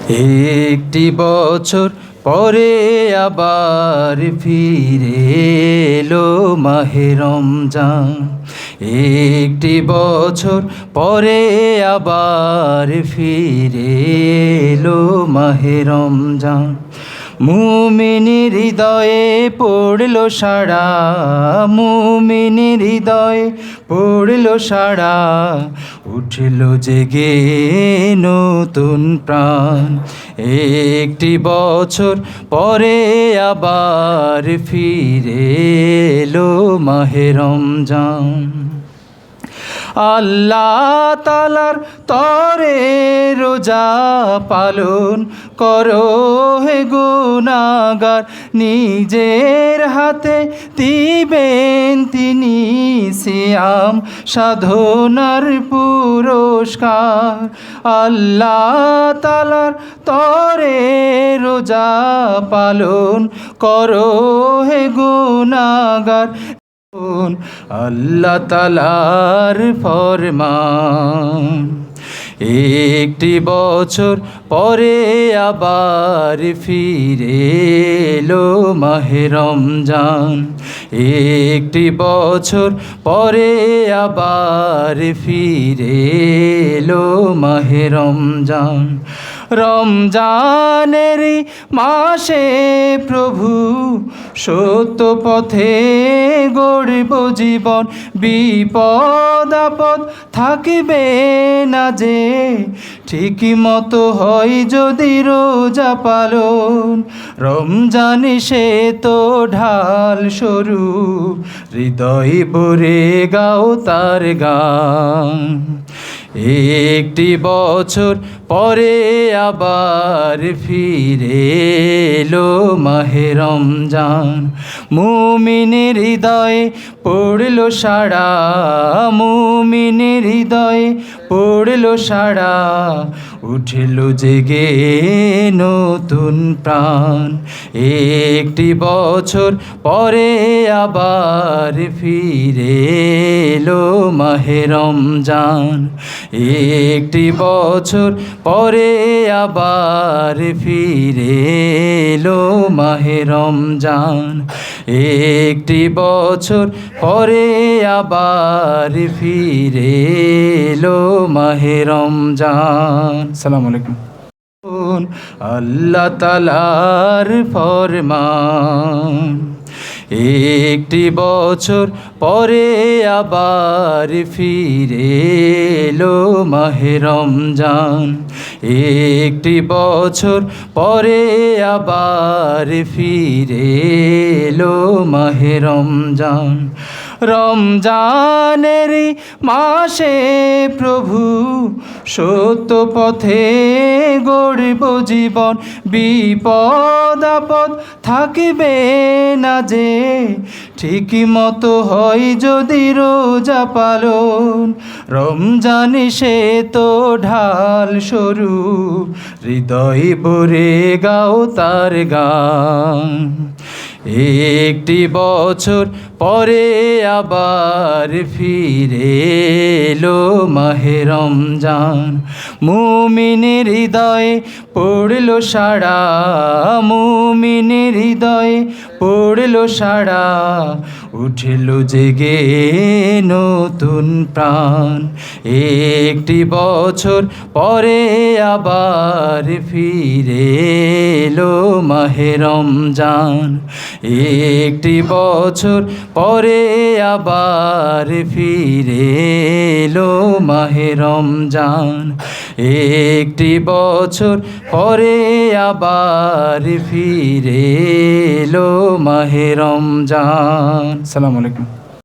একটি বছর পরে আবার ফিরে এলো মাহে রমজান। একটি বছর পরে আবার ফিরে এলো মাহে রমজান। মুমিনের হৃদয়ে পড়লো সাড়া, মুমিনের হৃদয়ে পড়লো সাড়া, উঠলো জেগে নতুন প্রাণ। একটি বছর পরে আবার ফিরে এলো মাহে রমজান। আল্লাহ তাআলার তরে রোজা পালন করো হে গুনাহগার, নিজের হাতে দিবেন তিনি সিয়াম সাধনার পুরস্কার। আল্লাহ তাআলার তরে রোজা পালন করো হে গুনাহগার, আল্লাহ তাআলার ফরমান। একটি বছর পরে আবার ফিরে এলো মাহে রমজান। একটি বছর পরে আবার ফিরে এলো মাহে রমজান। রমজানের মাসে প্রভু সত্য পথে গড়ব জীবন, বিপদ আপদ থাকবে না যে, ঠিক মতো হয় যদি রোজা পালন। রমজান সে তো ঢাল স্বরূপ, হৃদয় ভরে গাও তার গান। একটি বছর পরে আবার ফিরে এলো মাহে রমজান। মুমিনের হৃদয়ে পড়লো সাড়া, মুমিনের হৃদয়ে পড়লো সাড়া, উঠলো জেগে নতুন প্রাণ। একটি বছর পরে আবার ফিরে এলো মাহে রমজান। একটি বছর পরে আবার ফিরে এলো মাহে রমজান। একটি বছর পরে আবার ফিরে এলো মাহে রমজান। আসসালামু আলাইকুম। আল্লাহ তাআলার ফরমান। একটি বছর পরে আবার ফিরে এলো মাহে রমজান। একটি বছর পরে আবার ফিরে এলো মাহে রমজান। রমজানের মাসে প্রভু সত্য পথে গড়ব জীবন, বিপদ আপদ থাকবে না যে, ঠিক মতো হয় যদি রোজা পালন। রমজান সে তো ঢাল স্বরূপ, হৃদয় ভরে গাও তার গান। একটি বছর পরে আবার ফিরে এলো মাহে রমজান। মুমিনের হৃদয়ে পড়লো সাড়া, মুমিনের হৃদয়ে পড়লো সাড়া, উঠলো জেগে নতুন প্রাণ। একটি বছর পরে আবার ফিরে এলো মাহে রমজান। একটি বছর পরে আবার ফিরে এলো মাহে রমজান। একটি বছর পরে আবার ফিরে এলো মাহে রমজান। আসসালামু আলাইকুম।